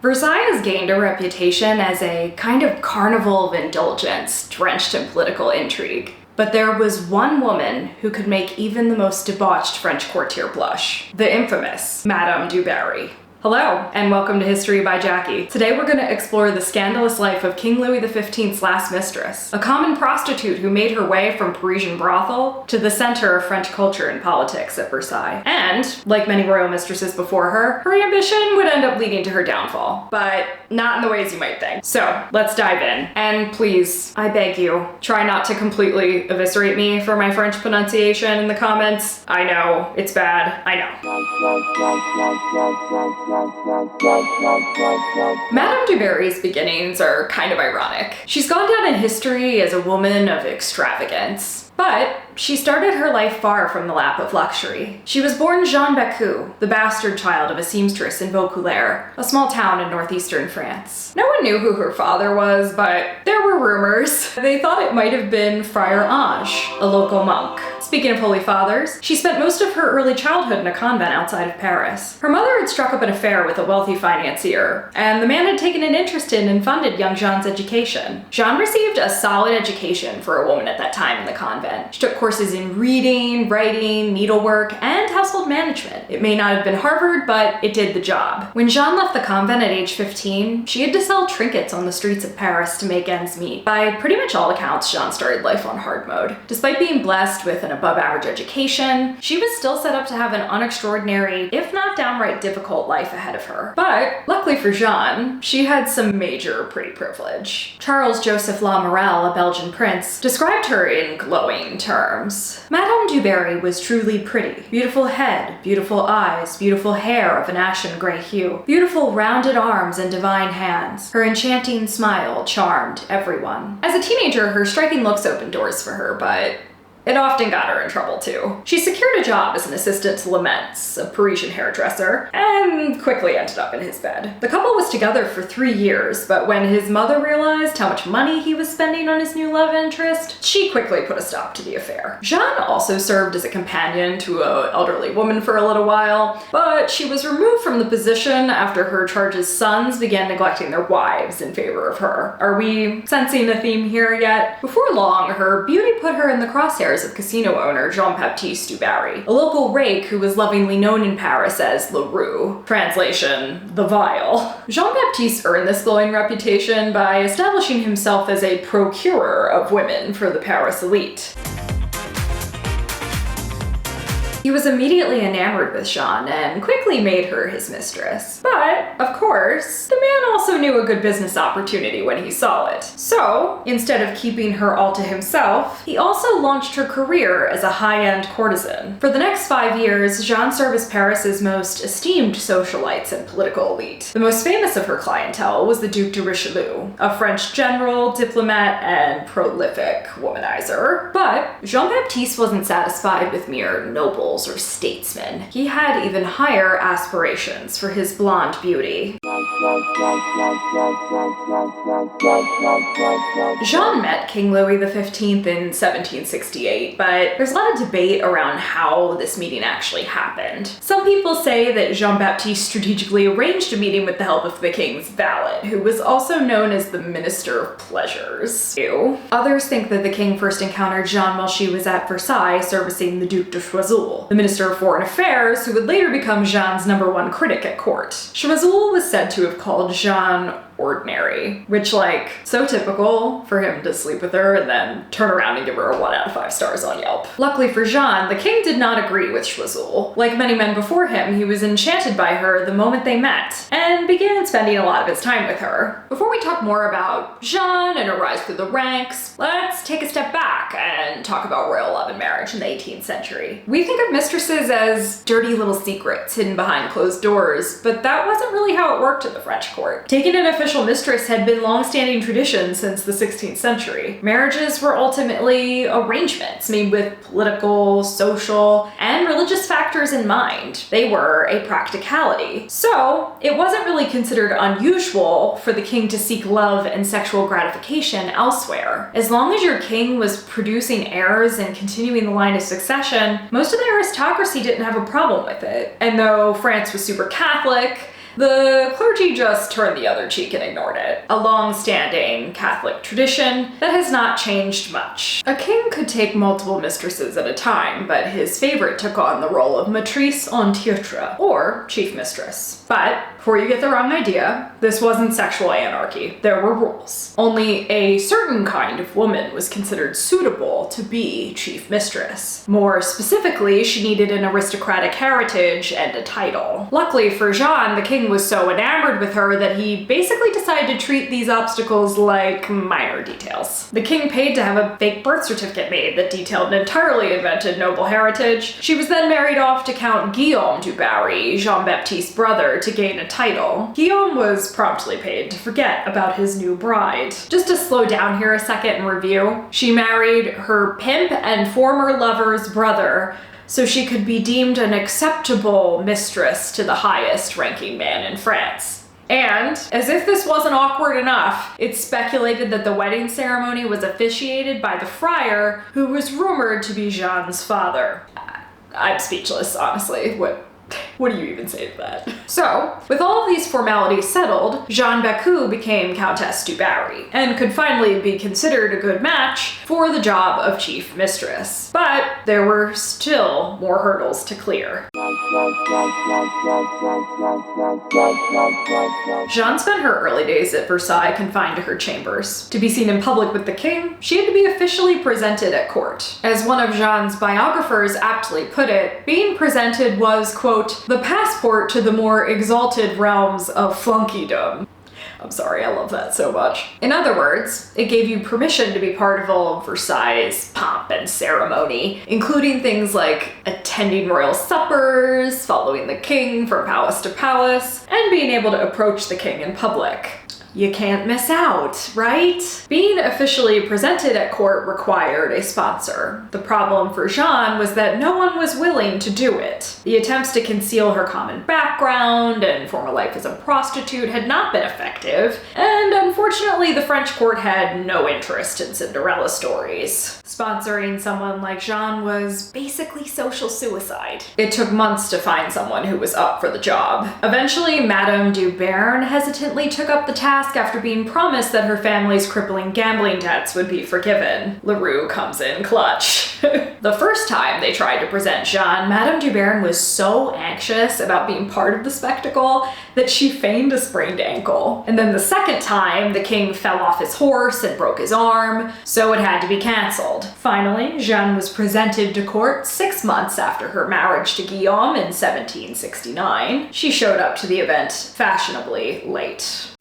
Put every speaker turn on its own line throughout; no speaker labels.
Versailles has gained a reputation as a kind of carnival of indulgence, drenched in political intrigue. But there was one woman who could make even the most debauched French courtier blush. The infamous Madame du Barry. Hello, and welcome to History by Jackie. Today we're going to explore the scandalous life of King Louis XV's last mistress, a common prostitute who made her way from Parisian brothel to the center of French culture and politics at Versailles. And, like many royal mistresses before her, her ambition would end up leading to her downfall. But not in the ways you might think. So, let's dive in. And please, I beg you, try not to completely eviscerate me for my French pronunciation in the comments. I know, it's bad. I know. Madame du Barry's beginnings are kind of ironic. She's gone down in history as a woman of extravagance. But she started her life far from the lap of luxury. She was born Jeanne Becou, the bastard child of a seamstress in Vaucouleurs, a small town in northeastern France. No one knew who her father was, but there were rumors. They thought it might have been Friar Ange, a local monk. Speaking of holy fathers, she spent most of her early childhood in a convent outside of Paris. Her mother had struck up an affair with a wealthy financier, and the man had taken an interest in and funded young Jeanne's education. Jeanne received a solid education for a woman at that time in the convent. She took courses in reading, writing, needlework, and household management. It may not have been Harvard, but it did the job. When Jeanne left the convent at age 15, she had to sell trinkets on the streets of Paris to make ends meet. By pretty much all accounts, Jeanne started life on hard mode. Despite being blessed with an above-average education, she was still set up to have an unextraordinary, if not downright difficult life ahead of her. But luckily for Jeanne, she had some major pretty privilege. Charles Joseph La Morelle, a Belgian prince, described her in glowing terms. Madame du Barry was truly pretty. Beautiful head, beautiful eyes, beautiful hair of an ashen gray hue, beautiful rounded arms and divine hands. Her enchanting smile charmed everyone. As a teenager, her striking looks opened doors for her, but it often got her in trouble too. She secured a job as an assistant to Laments, a Parisian hairdresser, and quickly ended up in his bed. The couple was together for 3 years, but when his mother realized how much money he was spending on his new love interest, she quickly put a stop to the affair. Jeanne also served as a companion to an elderly woman for a little while, but she was removed from the position after her charge's sons began neglecting their wives in favor of her. Are we sensing a theme here yet? Before long, her beauty put her in the crosshairs of casino owner Jean-Baptiste du Barry, a local rake who was lovingly known in Paris as Le Roux, translation, the Vile. Jean-Baptiste earned this glowing reputation by establishing himself as a procurer of women for the Paris elite. He was immediately enamored with Jeanne and quickly made her his mistress. But, of course, the man also knew a good business opportunity when he saw it. So, instead of keeping her all to himself, he also launched her career as a high-end courtesan. For the next 5 years, Jeanne served as Paris's most esteemed socialites and political elite. The most famous of her clientele was the Duc de Richelieu, a French general, diplomat, and prolific womanizer. But Jean-Baptiste wasn't satisfied with mere nobles or statesmen. He had even higher aspirations for his blonde beauty. Jeanne met King Louis XV in 1768, but there's a lot of debate around how this meeting actually happened. Some people say that Jean-Baptiste strategically arranged a meeting with the help of the king's valet, who was also known as the Minister of Pleasures. Ew. Others think that the king first encountered Jeanne while she was at Versailles servicing the Duc de Choiseul, the Minister of Foreign Affairs, who would later become Jeanne's #1 critic at court. Choiseul was said to have called Jeanne ordinary, which, like, so typical for him to sleep with her and then turn around and give her a 1 out of 5 stars on Yelp. Luckily for Jeanne, the king did not agree with Choiseul. Like many men before him, he was enchanted by her the moment they met and began spending a lot of his time with her. Before we talk more about Jeanne and her rise through the ranks, let's take a step back and talk about royal love and marriage in the 18th century. We think of mistresses as dirty little secrets hidden behind closed doors, but that wasn't really how it worked at the French court. Taking an official mistress had been long-standing tradition since the 16th century. Marriages were ultimately arrangements made with political, social, and religious factors in mind. They were a practicality. So, it wasn't really considered unusual for the king to seek love and sexual gratification elsewhere. As long as your king was producing heirs and continuing the line of succession, most of the aristocracy didn't have a problem with it. And though France was super Catholic, The clergy just turned the other cheek and ignored it, a long-standing Catholic tradition that has not changed much. A king could take multiple mistresses at a time, but his favorite took on the role of mistress en titre, or chief mistress. But before you get the wrong idea, this wasn't sexual anarchy. There were rules. Only a certain kind of woman was considered suitable to be chief mistress. More specifically, she needed an aristocratic heritage and a title. Luckily for Jeanne, the king was so enamored with her that he basically decided to treat these obstacles like minor details. The king paid to have a fake birth certificate made that detailed an entirely invented noble heritage. She was then married off to Count Guillaume du Barry, Jean-Baptiste's brother, to gain a title. Guillaume was promptly paid to forget about his new bride. Just to slow down here a second and review, she married her pimp and former lover's brother so she could be deemed an acceptable mistress to the highest ranking man in France. And, as if this wasn't awkward enough, it's speculated that the wedding ceremony was officiated by the friar who was rumored to be Jeanne's father. I'm speechless, honestly. What do you even say to that? So, with all of these formalities settled, Jeanne Bécu became Countess du Barry, and could finally be considered a good match for the job of chief mistress. But there were still more hurdles to clear. Jeanne spent her early days at Versailles confined to her chambers. To be seen in public with the king, she had to be officially presented at court. As one of Jeanne's biographers aptly put it, being presented was, quote, the passport to the more exalted realms of flunkeydom. I'm sorry, I love that so much. In other words, it gave you permission to be part of all of Versailles' pomp and ceremony, including things like attending royal suppers, following the king from palace to palace, and being able to approach the king in public. You can't miss out, right? Being officially presented at court required a sponsor. The problem for Jeanne was that no one was willing to do it. The attempts to conceal her common background and former life as a prostitute had not been effective, and unfortunately the French court had no interest in Cinderella stories. Sponsoring someone like Jeanne was basically social suicide. It took months to find someone who was up for the job. Eventually, Madame du Barry hesitantly took up the task after being promised that her family's crippling gambling debts would be forgiven. LaRue comes in clutch. The first time they tried to present Jeanne, Madame du Barry was so anxious about being part of the spectacle that she feigned a sprained ankle. And then the second time, the king fell off his horse and broke his arm, so it had to be canceled. Finally, Jeanne was presented to court 6 months after her marriage to Guillaume in 1769. She showed up to the event fashionably late.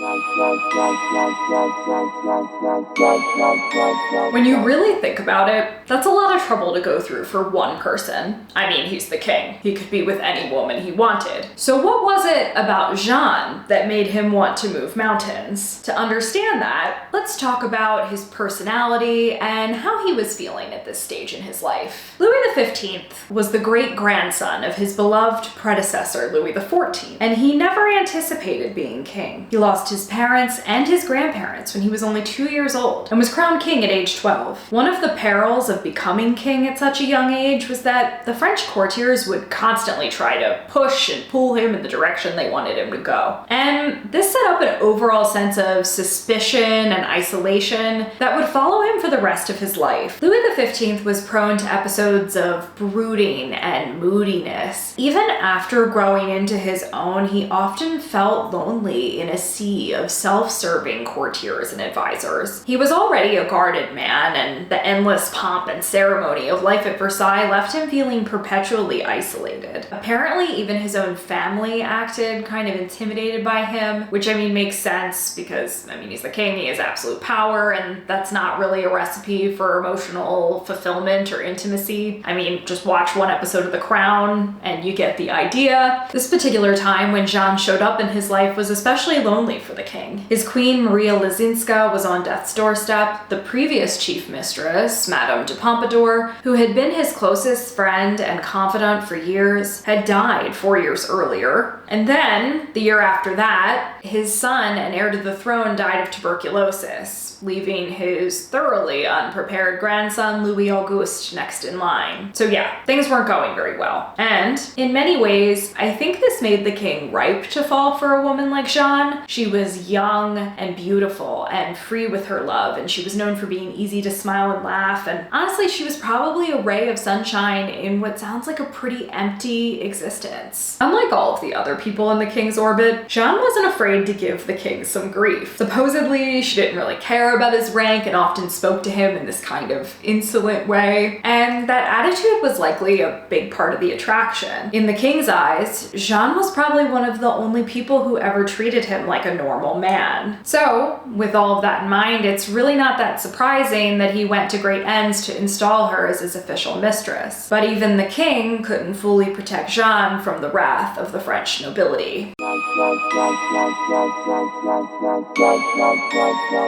When you really think about it, that's a lot of trouble to go through for one person. I mean, he's the king. He could be with any woman he wanted. So what was it about Jeanne that made him want to move mountains? To understand that, let's talk about his personality and how he was feeling at this stage in his life. Louis XV was the great-grandson of his beloved predecessor, Louis XIV, and he never anticipated being king. He lost his parents and his grandparents when he was only 2 years old and was crowned king at age 12. One of the perils of becoming king at such a young age was that the French courtiers would constantly try to push and pull him in the direction they wanted him to go. And this set up an overall sense of suspicion and isolation that would follow him for the rest of his life. Louis XV was prone to episodes of brooding and moodiness. Even after growing into his own, he often felt lonely in a sea of self-serving courtiers and advisors. He was already a guarded man, and the endless pomp and ceremony of life at Versailles left him feeling perpetually isolated. Apparently, even his own family acted kind of intimidated by him, which I mean makes sense because, I mean, he's the king, he has absolute power, and that's not really a recipe for emotional fulfillment or intimacy. I mean, just watch one episode of The Crown and you get the idea. This particular time when Jeanne showed up in his life was especially lonely for the king. His queen, Maria Lesinska, was on death's doorstep. The previous chief mistress, Madame de Pompadour, who had been his closest friend and confidant for years, had died 4 years earlier. And then, the year after that, his son and heir to the throne died of tuberculosis, leaving his thoroughly unprepared grandson Louis Auguste next in line. So yeah, things weren't going very well. And in many ways, I think this made the king ripe to fall for a woman like Jeanne. She was young and beautiful and free with her love, and she was known for being easy to smile and laugh, and honestly, she was probably a ray of sunshine in what sounds like a pretty empty existence. Unlike all of the other people in the king's orbit, Jeanne wasn't afraid to give the king some grief. Supposedly, she didn't really care about his rank and often spoke to him in this kind of insolent way, and that attitude was likely a big part of the attraction. In the king's eyes, Jeanne was probably one of the only people who ever treated him like a normal man. So, with all of that in mind, it's really not that surprising that he went to great ends to install her as his official mistress. But even the king couldn't fully protect Jeanne from the wrath of the French nobility.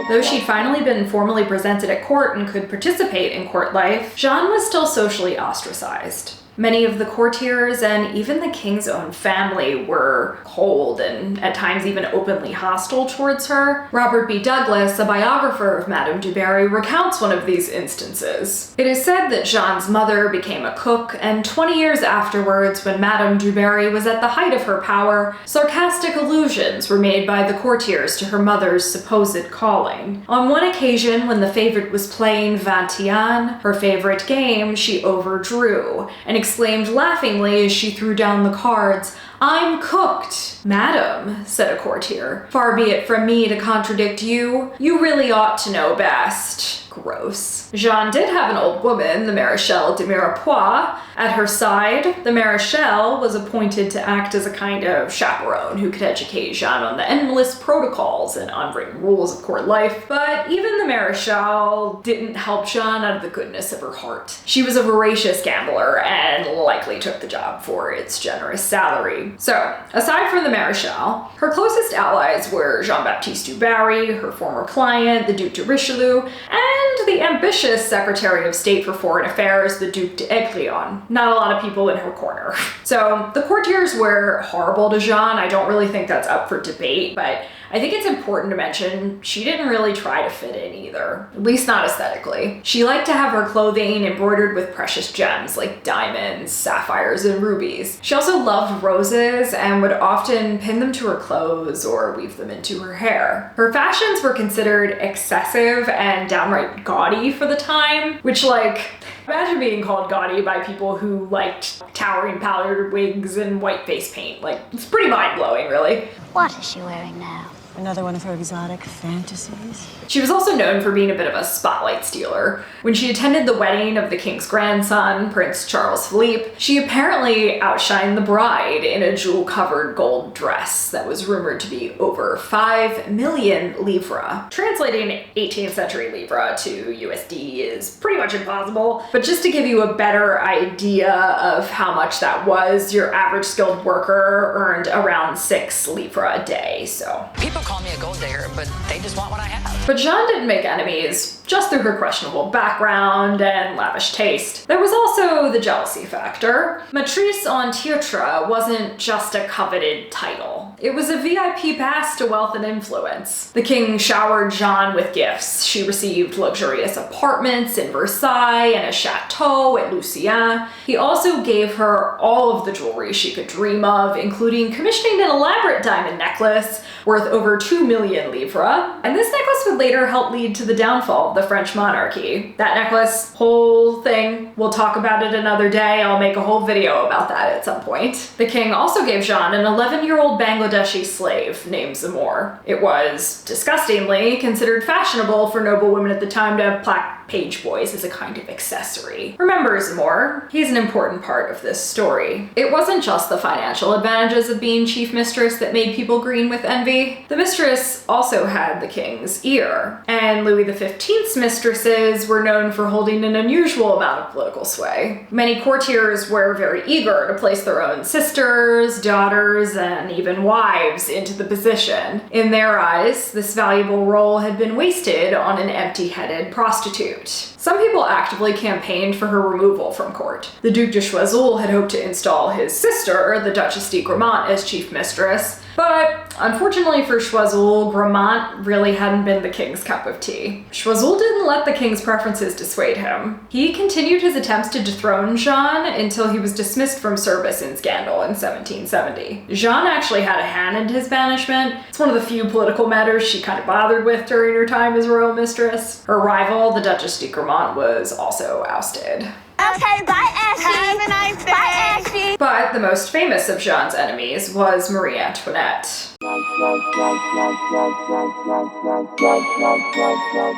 Though she'd finally been formally presented at court and could participate in court life, Jeanne was still socially ostracized. Many of the courtiers and even the king's own family were cold and at times even openly hostile towards her. Robert B. Douglas, a biographer of Madame du Barry, recounts one of these instances. It is said that Jeanne's mother became a cook, and 20 years afterwards, when Madame du Barry was at the height of her power, sarcastic allusions were made by the courtiers to her mother's supposed calling. On one occasion, when the favorite was playing 21, her favorite game, she overdrew and exclaimed laughingly as she threw down the cards, "I'm cooked." "Madam," said a courtier, "far be it from me to contradict you. You really ought to know best." Gross. Jeanne did have an old woman, the Marechal de Mirepoix, at her side. The Marechal was appointed to act as a kind of chaperone who could educate Jeanne on the endless protocols and unwritten rules of court life. But even the Marechal didn't help Jeanne out of the goodness of her heart. She was a voracious gambler and likely took the job for its generous salary. So, aside from the Marechal, her closest allies were Jean-Baptiste du Barry, her former client, the Duc de Richelieu, and the ambitious Secretary of State for Foreign Affairs, the Duc d'Aiguillon. Not a lot of people in her corner. So the courtiers were horrible to Jeanne. I don't really think that's up for debate, but I think it's important to mention she didn't really try to fit in either, at least not aesthetically. She liked to have her clothing embroidered with precious gems like diamonds, sapphires, and rubies. She also loved roses and would often pin them to her clothes or weave them into her hair. Her fashions were considered excessive and downright gaudy for the time, which imagine being called gaudy by people who liked towering powdered wigs and white face paint. It's pretty mind-blowing, really.
What is she wearing now?
Another one of her exotic fantasies.
She was also known for being a bit of a spotlight stealer. When she attended the wedding of the king's grandson, Prince Charles Philippe, she apparently outshined the bride in a jewel-covered gold dress that was rumored to be over 5 million livres. Translating 18th century livre to USD is pretty much impossible, but just to give you a better idea of how much that was, your average skilled worker earned around 6 livres a day, so.
People call me a gold digger, but they just want what I have.
But Jeanne didn't make enemies just through her questionable background and lavish taste. There was also the jealousy factor. Mistress en titre wasn't just a coveted title. It was a VIP pass to wealth and influence. The king showered Jeanne with gifts. She received luxurious apartments in Versailles and a chateau at Lucien. He also gave her all of the jewelry she could dream of, including commissioning an elaborate diamond necklace worth over 2 million livres. And this necklace would later help lead to the downfall of the French monarchy. That necklace, whole thing, we'll talk about it another day. I'll make a whole video about that at some point. The king also gave Jeanne an 11-year-old Bangladeshi slave named Zamor. It was, disgustingly, considered fashionable for noble women at the time to have page boys as a kind of accessory. Remember Zamore, he's an important part of this story. It wasn't just the financial advantages of being chief mistress that made people green with envy. The mistress also had the king's ear, and Louis XV's mistresses were known for holding an unusual amount of political sway. Many courtiers were very eager to place their own sisters, daughters, and even wives into the position. In their eyes, this valuable role had been wasted on an empty-headed prostitute. Some people actively campaigned for her removal from court. The Duc de Choiseul had hoped to install his sister, the Duchess de Gramont, as chief mistress, but unfortunately for Choiseul, Gramont really hadn't been the king's cup of tea. Choiseul didn't let the king's preferences dissuade him. He continued his attempts to dethrone Jeanne until he was dismissed from service in scandal in 1770. Jeanne actually had a hand in his banishment. It's one of the few political matters she kind of bothered with during her time as royal mistress. Her rival, the Duchess de Gramont, was also ousted.
Okay, bye, Ashley. Have a nice day. Bye, Ashley.
But the most famous of Jeanne's enemies was Marie Antoinette.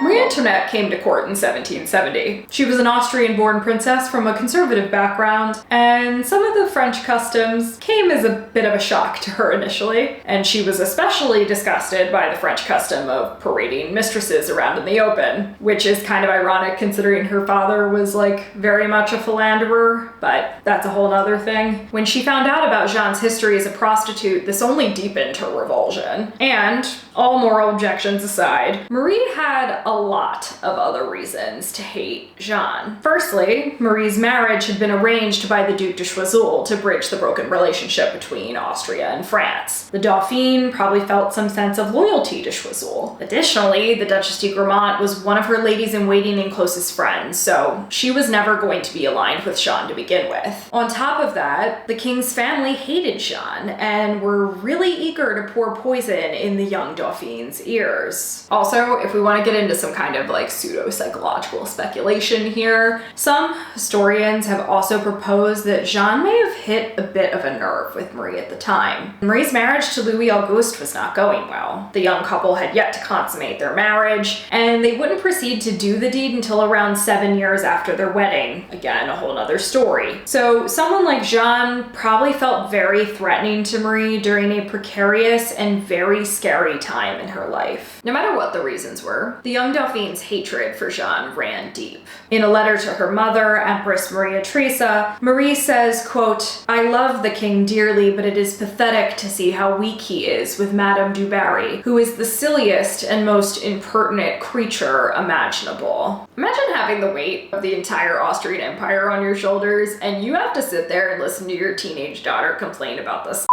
Marie Antoinette came to court in 1770. She was an Austrian-born princess from a conservative background, and some of the French customs came as a bit of a shock to her initially, and she was especially disgusted by the French custom of parading mistresses around in the open, which is kind of ironic considering her father was very much a philanderer, but that's a whole other thing. When she found out about Jeanne's history as a prostitute, this only deepened her revulsion. And, all moral objections aside, Marie had a lot of other reasons to hate Jeanne. Firstly, Marie's marriage had been arranged by the Duc de Choiseul to bridge the broken relationship between Austria and France. The Dauphine probably felt some sense of loyalty to Choiseul. Additionally, the Duchess de Gramont was one of her ladies-in-waiting and closest friends, so she was never going to be aligned with Jeanne to begin with. On top of that, the king's family hated Jeanne and were really eager to pour poison in the young Dauphine's ears. Also, if we want to get into some kind of pseudo-psychological speculation here, some historians have also proposed that Jeanne may have hit a bit of a nerve with Marie at the time. Marie's marriage to Louis Auguste was not going well. The young couple had yet to consummate their marriage, and they wouldn't proceed to do the deed until around 7 years after their wedding. Again, a whole nother story. So someone like Jeanne probably felt very threatening to Marie during a precarious and very scary time in her life. No matter what the reasons were, the young Dauphine's hatred for Jeanne ran deep. In a letter to her mother, Empress Maria Theresa, Marie says, quote, "I love the king dearly, but it is pathetic to see how weak he is with Madame du Barry, who is the silliest and most impertinent creature imaginable." Imagine having the weight of the entire Austrian Empire on your shoulders, and you have to sit there and listen to your teenage daughter complain about this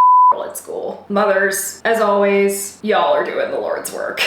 at school. Mothers, as always, y'all are doing the Lord's work.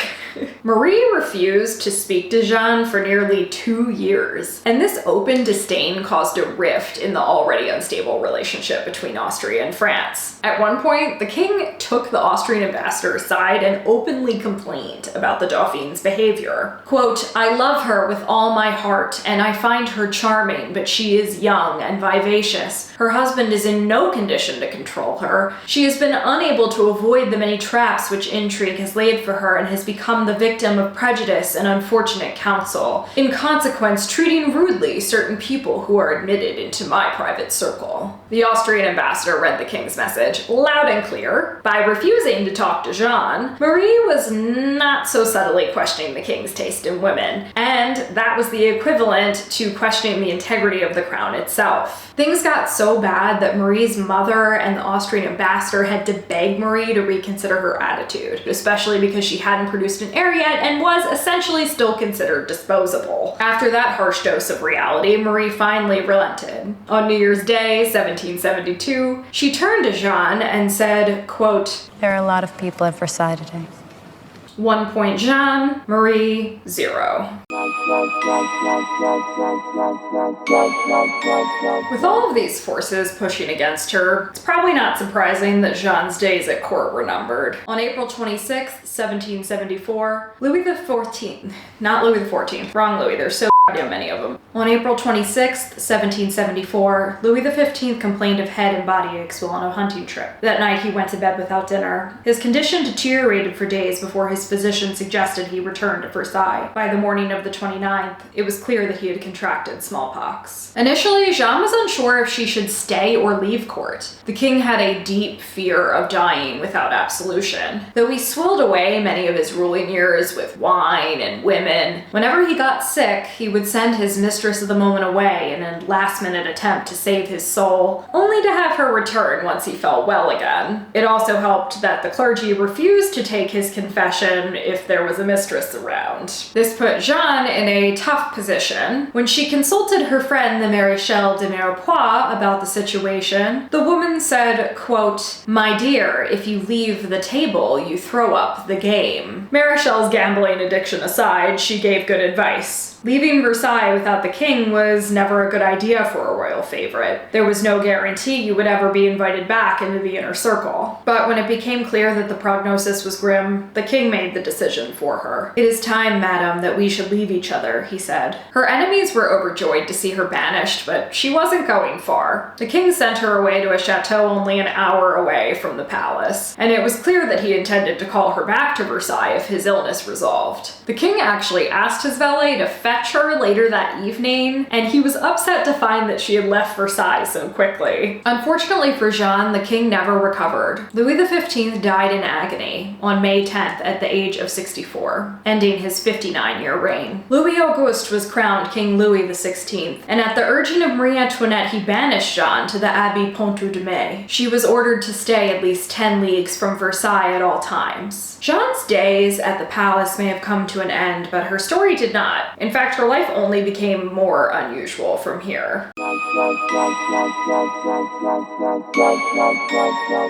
Marie refused to speak to Jeanne for nearly 2 years, and this open disdain caused a rift in the already unstable relationship between Austria and France. At one point, the king took the Austrian ambassador aside and openly complained about the Dauphine's behavior. Quote, "I love her with all my heart, and I find her charming, but she is young and vivacious. Her husband is in no condition to control her. She has been unable to avoid the many traps which intrigue has laid for her and has become the victim of prejudice and unfortunate counsel, in consequence treating rudely certain people who are admitted into my private circle." The Austrian ambassador read the king's message loud and clear. By refusing to talk to Jeanne, Marie was not so subtly questioning the king's taste in women, and that was the equivalent to questioning the integrity of the crown itself. Things got so bad that Marie's mother and the Austrian ambassador had to beg Marie to reconsider her attitude, especially because she hadn't produced an heir yet and was essentially still considered disposable. After that harsh dose of reality, Marie finally relented. On New Year's Day, 1772, she turned to Jeanne and said, quote,
"There are a lot of people at Versailles today."
1 point Jeanne, Marie, 0. With all of these forces pushing against her, it's probably not surprising that Jeanne's days at court were numbered. On April 26, 1774, Louis XIV, not Louis XIV, wrong Louis, they're so many of them. On April 26th, 1774, Louis XV complained of head and body aches while on a hunting trip. That night, he went to bed without dinner. His condition deteriorated for days before his physician suggested he return to Versailles. By the morning of the 29th, it was clear that he had contracted smallpox. Initially, Jeanne was unsure if she should stay or leave court. The king had a deep fear of dying without absolution. Though he swilled away many of his ruling years with wine and women, whenever he got sick, he would send his mistress of the moment away in a last-minute attempt to save his soul, only to have her return once he felt well again. It also helped that the clergy refused to take his confession if there was a mistress around. This put Jeanne in a tough position. When she consulted her friend, the Maréchal de Mirepoix, about the situation, the woman said, quote, "My dear, if you leave the table, you throw up the game." Maréchal's gambling addiction aside, she gave good advice. Leaving Versailles without the king was never a good idea for a royal favorite. There was no guarantee you would ever be invited back into the inner circle. But when it became clear that the prognosis was grim, the king made the decision for her. "It is time, madam, that we should leave each other," he said. Her enemies were overjoyed to see her banished, but she wasn't going far. The king sent her away to a chateau only an hour away from the palace, and it was clear that he intended to call her back to Versailles if his illness resolved. The king actually asked his valet to fetch her later that evening, and he was upset to find that she had left Versailles so quickly. Unfortunately for Jeanne, the king never recovered. Louis XV died in agony on May 10th at the age of 64, ending his 59-year reign. Louis Auguste was crowned King Louis XVI, and at the urging of Marie Antoinette, he banished Jeanne to the Abbey Pontorme. She was ordered to stay at least 10 leagues from Versailles at all times. Jeanne's days at the palace may have come to an end, but her story did not. In fact, her life only became more unusual from here.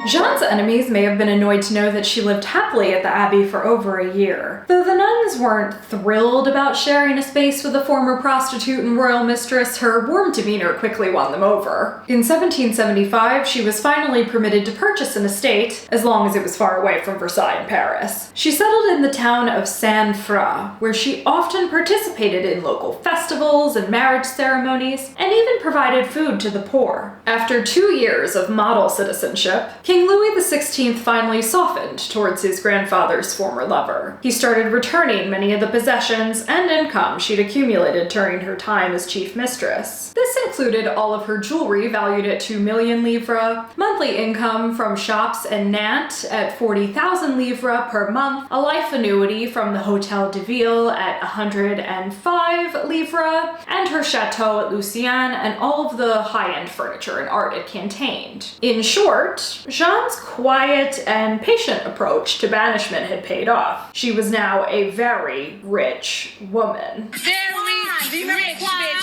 Jeanne's enemies may have been annoyed to know that she lived happily at the Abbey for over a year. Though the nuns weren't thrilled about sharing a space with a former prostitute and royal mistress, her warm demeanor quickly won them over. In 1775, she was finally permitted to purchase an estate, as long as it was far away from Versailles and Paris. She settled in the town of Saint-Fra, where she often participated in local festivals and marriage ceremonies, and even provided food to the poor. After 2 years of model citizenship, King Louis XVI finally softened towards his grandfather's former lover. He started returning many of the possessions and income she'd accumulated during her time as chief mistress. This included all of her jewelry valued at 2 million livres, monthly income from shops in Nantes at 40,000 livres per month, a life annuity from the Hotel de Ville at 105 livres, and her chateau at Lucerne and all of the high-end furniture and art it contained. In short, Jeanne's quiet and patient approach to banishment had paid off. She was now a very rich woman.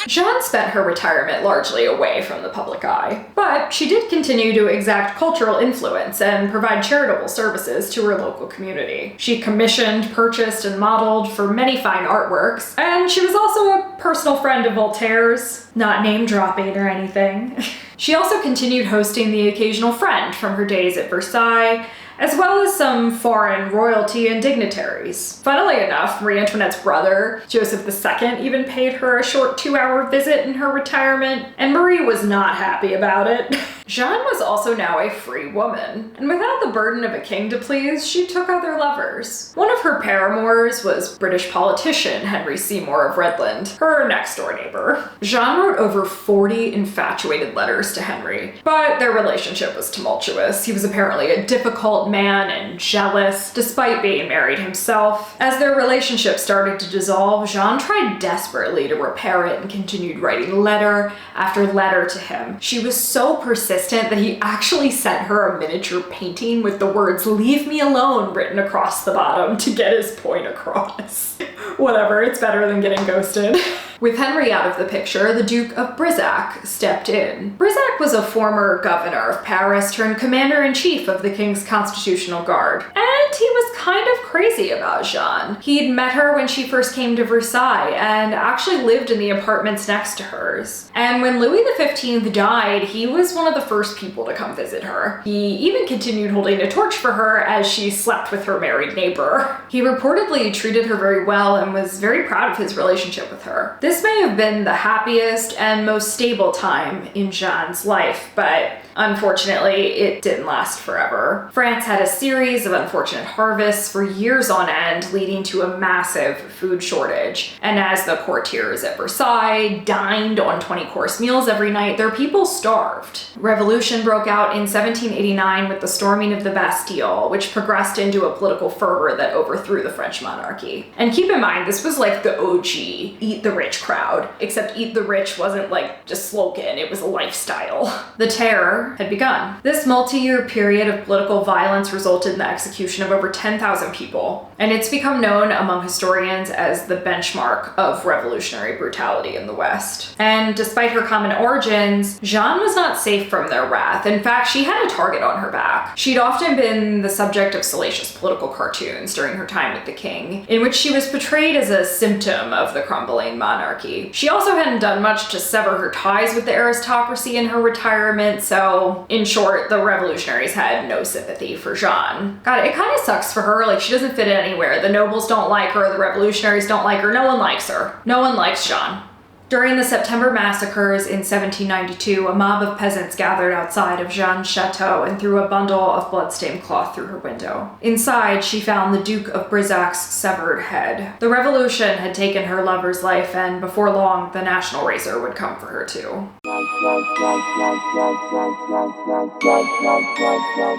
Jeanne spent her retirement largely away from the public eye, but she did continue to exact cultural influence and provide charitable services to her local community. She commissioned, purchased, and modeled for many fine artworks, and she was also a personal friend of Voltaire's, not name-dropping or anything. She also continued hosting the occasional friend from her days at Versailles, as well as some foreign royalty and dignitaries. Funnily enough, Marie Antoinette's brother, Joseph II, even paid her a short 2-hour visit in her retirement, and Marie was not happy about it. Jeanne was also now a free woman, and without the burden of a king to please, she took other lovers. One of her paramours was British politician Henry Seymour of Redland, her next-door neighbor. Jeanne wrote over 40 infatuated letters to Henry, but their relationship was tumultuous. He was apparently a difficult man and jealous, despite being married himself. As their relationship started to dissolve, Jeanne tried desperately to repair it and continued writing letter after letter to him. She was so persistent that he actually sent her a miniature painting with the words "Leave me alone" written across the bottom to get his point across. Whatever, it's better than getting ghosted. With Henry out of the picture, the Duke of Brissac stepped in. Brissac was a former governor of Paris turned commander-in-chief of the King's Constitutional Guard, and he was kind of crazy about Jeanne. He'd met her when she first came to Versailles and actually lived in the apartments next to hers. And when Louis XV died, he was one of the first people to come visit her. He even continued holding a torch for her as she slept with her married neighbor. He reportedly treated her very well and was very proud of his relationship with her. This may have been the happiest and most stable time in Jeanne's life, but unfortunately, it didn't last forever. France had a series of unfortunate harvests for years on end, leading to a massive food shortage. And as the courtiers at Versailles dined on 20-course meals every night, their people starved. Revolution broke out in 1789 with the storming of the Bastille, which progressed into a political fervor that overthrew the French monarchy. And keep in mind, this was like the OG Eat the Rich crowd, except Eat the Rich wasn't like just slogan, it was a lifestyle. The Terror had begun. This multi-year period of political violence resulted in the execution of over 10,000 people, and it's become known among historians as the benchmark of revolutionary brutality in the West. And despite her common origins, Jeanne was not safe from their wrath. In fact, she had a target on her back. She'd often been the subject of salacious political cartoons during her time with the king, in which she was portrayed as a symptom of the crumbling monarchy. She also hadn't done much to sever her ties with the aristocracy in her retirement, so in short, the revolutionaries had no sympathy for Jeanne. God, it kind of sucks for her. Like, she doesn't fit in anywhere. The nobles don't like her, the revolutionaries don't like her, no one likes her. No one likes Jeanne. During the September massacres in 1792, a mob of peasants gathered outside of Jeanne's chateau and threw a bundle of blood-stained cloth through her window. Inside, she found the Duke of Brisac's severed head. The revolution had taken her lover's life, and before long, the national razor would come for her too.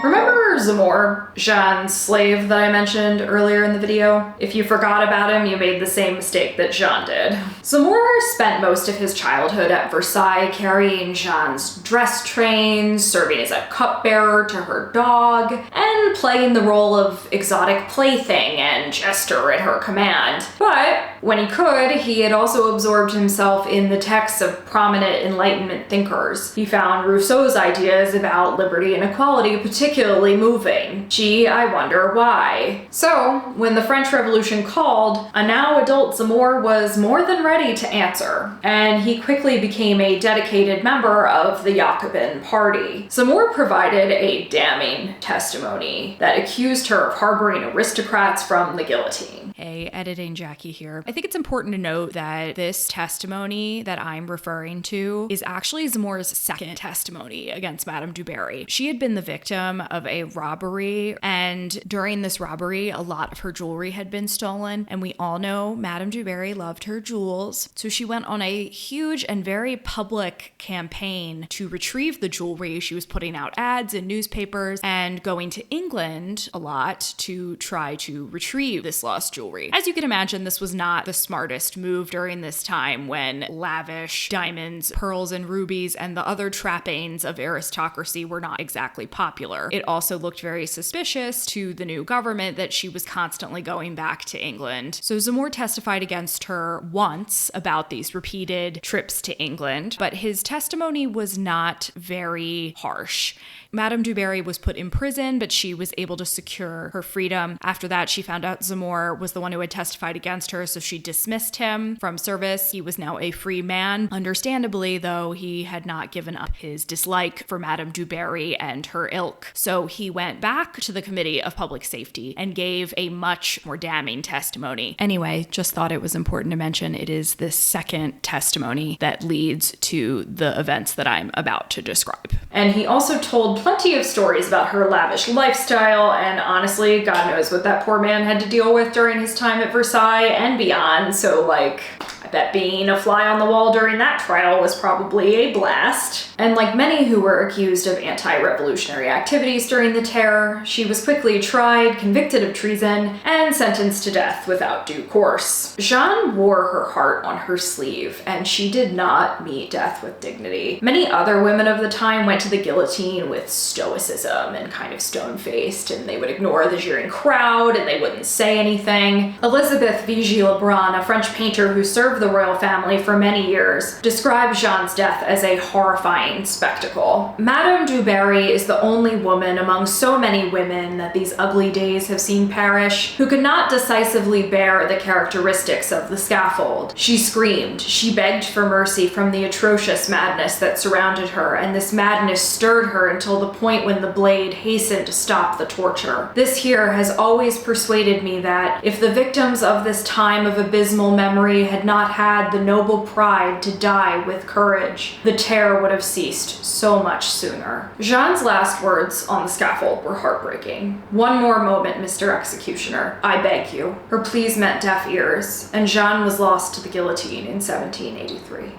Remember Zamor, Jeanne's slave that I mentioned earlier in the video? If you forgot about him, you made the same mistake that Jeanne did. Zamor spent most of his childhood at Versailles carrying Jeanne's dress trains, serving as a cupbearer to her dog, and playing the role of exotic plaything and jester at her command. But when he could, he had also absorbed himself in the texts of prominent Enlightenment thinkers. He found Rousseau's ideas about liberty and equality particularly moving. Gee, I wonder why. So, when the French Revolution called, a now adult Zamor was more than ready to answer, and he quickly became a dedicated member of the Jacobin Party. Zamor provided a damning testimony that accused her of harboring aristocrats from the guillotine.
Hey, editing Jackie here. I think it's important to note that this testimony that I'm referring to is actually Zamor's second testimony against Madame du Barry. She had been the victim of a robbery, and during this robbery, a lot of her jewelry had been stolen, and we all know Madame du Barry loved her jewels, so she went on a huge and very public campaign to retrieve the jewelry. She was putting out ads in newspapers and going to England a lot to try to retrieve this lost jewelry. As you can imagine, this was not the smartest move during this time when lavish diamonds, pearls, and rubies and the other trappings of aristocracy were not exactly popular. It also looked very suspicious to the new government that she was constantly going back to England. So Zamor testified against her once about these repeated trips to England, but his testimony was not very harsh. Madame du Barry was put in prison, but she was able to secure her freedom. After that, she found out Zamor was the one who had testified against her, so she dismissed him from service. He was now a free man. Understandably, though, he had not given up his dislike for Madame du Barry and her ilk. So he went back to the Committee of Public Safety and gave a much more damning testimony. Anyway, just thought it was important to mention it is this second testimony that leads to the events that I'm about to describe.
And he also told plenty of stories about her lavish lifestyle, and honestly, God knows what that poor man had to deal with during his time at Versailles and beyond, so like, I bet being a fly on the wall during that trial was probably a blast. And like many who were accused of anti-revolutionary activities during the Terror, she was quickly tried, convicted of treason, and sentenced to death without due course. Jeanne wore her heart on her sleeve, and she did not meet death with dignity. Many other women of the time went to the guillotine with stoicism and kind of stone-faced, and they would ignore the jeering crowd and they wouldn't say anything. Elizabeth Vigée Lebrun, a French painter who served the the royal family for many years, described Jeanne's death as a horrifying spectacle. Madame du Barry is the only woman among so many women that these ugly days have seen perish who could not decisively bear the characteristics of the scaffold. She screamed, she begged for mercy from the atrocious madness that surrounded her, and this madness stirred her until the point when the blade hastened to stop the torture. This here has always persuaded me that if the victims of this time of abysmal memory had not had the noble pride to die with courage, the terror would have ceased so much sooner. Jeanne's last words on the scaffold were heartbreaking. "One more moment, Mr. Executioner, I beg you." Her pleas met deaf ears, and Jeanne was lost to the guillotine in 1783.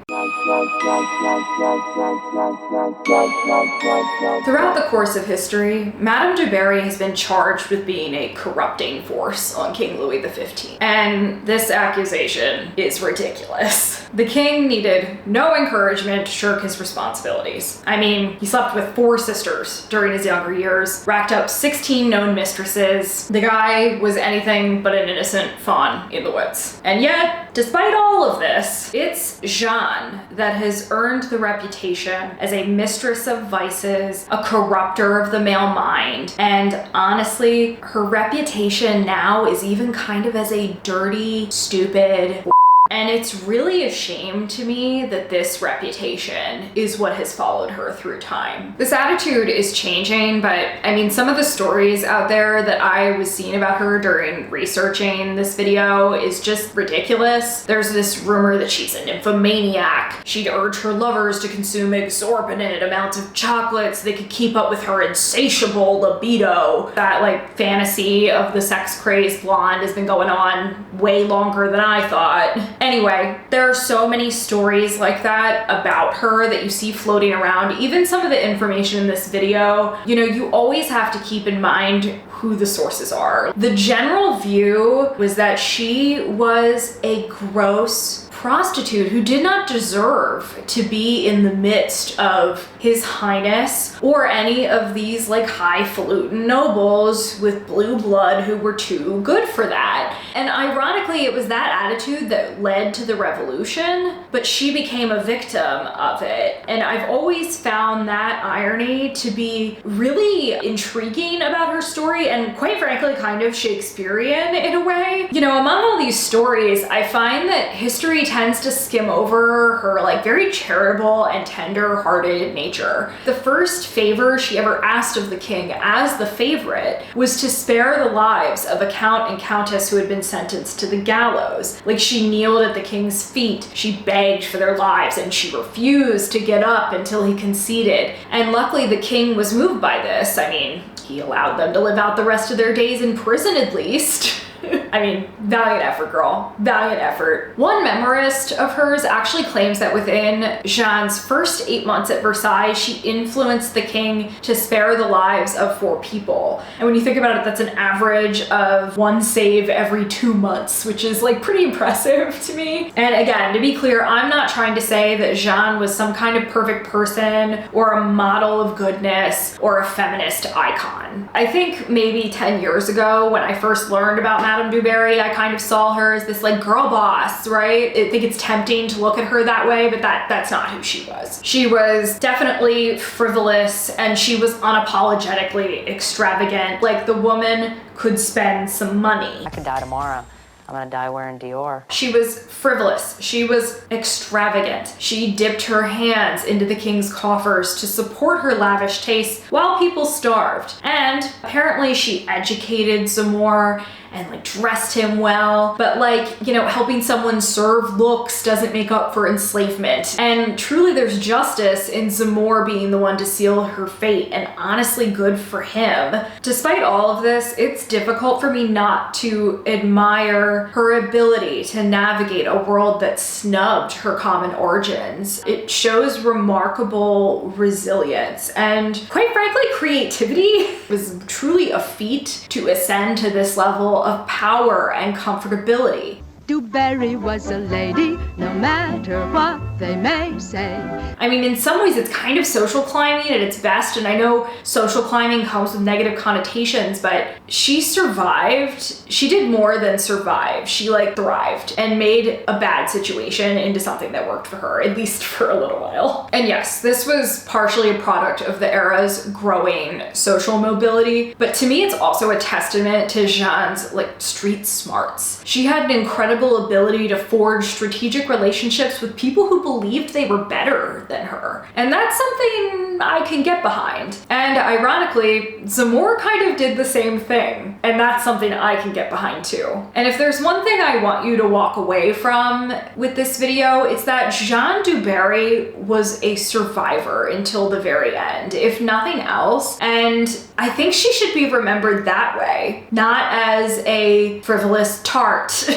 Throughout the course of history, Madame du Barry has been charged with being a corrupting force on King Louis XV. And this accusation is ridiculous. The king needed no encouragement to shirk his responsibilities. I mean, he slept with 4 sisters during his younger years, racked up 16 known mistresses. The guy was anything but an innocent fawn in the woods. And yet, despite all of this, it's Jeanne that has earned the reputation as a mistress of vices, a corrupter of the male mind, and honestly, her reputation now is even kind of as a dirty, stupid, and it's really a shame to me that this reputation is what has followed her through time. This attitude is changing, but I mean, some of the stories out there that I was seeing about her during researching this video is just ridiculous. There's this rumor that she's a nymphomaniac. She'd urge her lovers to consume exorbitant amounts of chocolate so they could keep up with her insatiable libido. That like fantasy of the sex-crazed blonde has been going on way longer than I thought. Anyway, there are so many stories like that about her that you see floating around. Even some of the information in this video, you know, you always have to keep in mind who the sources are. The general view was that she was a gross prostitute who did not deserve to be in the midst of His Highness or any of these like highfalutin nobles with blue blood who were too good for that. And ironically, it was that attitude that led to the revolution, but she became a victim of it. And I've always found that irony to be really intriguing about her story and quite frankly kind of Shakespearean in a way. You know, among all these stories, I find that history tends to skim over her like very charitable and tender-hearted nature. The first favor she ever asked of the king as the favorite was to spare the lives of a count and countess who had been sentenced to the gallows. Like, she kneeled at the king's feet, she begged for their lives, and she refused to get up until he conceded. And luckily the king was moved by this. I mean, he allowed them to live out the rest of their days in prison at least. I mean, valiant effort, girl. Valiant effort. One memorist of hers actually claims that within Jeanne's first 8 months at Versailles, she influenced the king to spare the lives of 4 people. And when you think about it, that's an average of 1 save every 2 months, which is like pretty impressive to me. And again, to be clear, I'm not trying to say that Jeanne was some kind of perfect person or a model of goodness or a feminist icon. I think maybe 10 years ago when I first learned about Madame du Barry, I kind of saw her as this like girl boss, right? I think it's tempting to look at her that way, but that's not who she was. She was definitely frivolous and she was unapologetically extravagant. Like, the woman could spend some money.
I could die tomorrow. I'm gonna die wearing Dior.
She was frivolous. She was extravagant. She dipped her hands into the king's coffers to support her lavish tastes while people starved. And apparently she educated Zamore and like dressed him well, but like, you know, helping someone serve looks doesn't make up for enslavement. And truly there's justice in Zamore being the one to seal her fate, and honestly good for him. Despite all of this, it's difficult for me not to admire her ability to navigate a world that snubbed her common origins. It shows remarkable resilience and quite frankly creativity. It was truly a feat to ascend to this level of power and comfortability.
Du Barry was a lady, no matter what. they may say.
I mean, in some ways it's kind of social climbing at its best, and I know social climbing comes with negative connotations, but she survived. She did more than survive. She like thrived and made a bad situation into something that worked for her, at least for a little while. And yes, this was partially a product of the era's growing social mobility, but to me it's also a testament to Jeanne's like street smarts. She had an incredible ability to forge strategic relationships with people who believed they were better than her. And that's something I can get behind. And ironically, Zamora kind of did the same thing. And that's something I can get behind too. And if there's one thing I want you to walk away from with this video, it's that Jeanne du Barry was a survivor until the very end, if nothing else. And I think she should be remembered that way, not as a frivolous tart.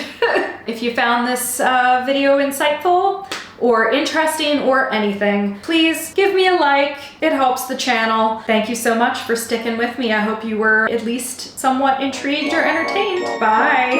If you found this video insightful or interesting or anything, please give me a like. It helps the channel. Thank you so much for sticking with me. I hope you were at least somewhat intrigued or entertained. Bye.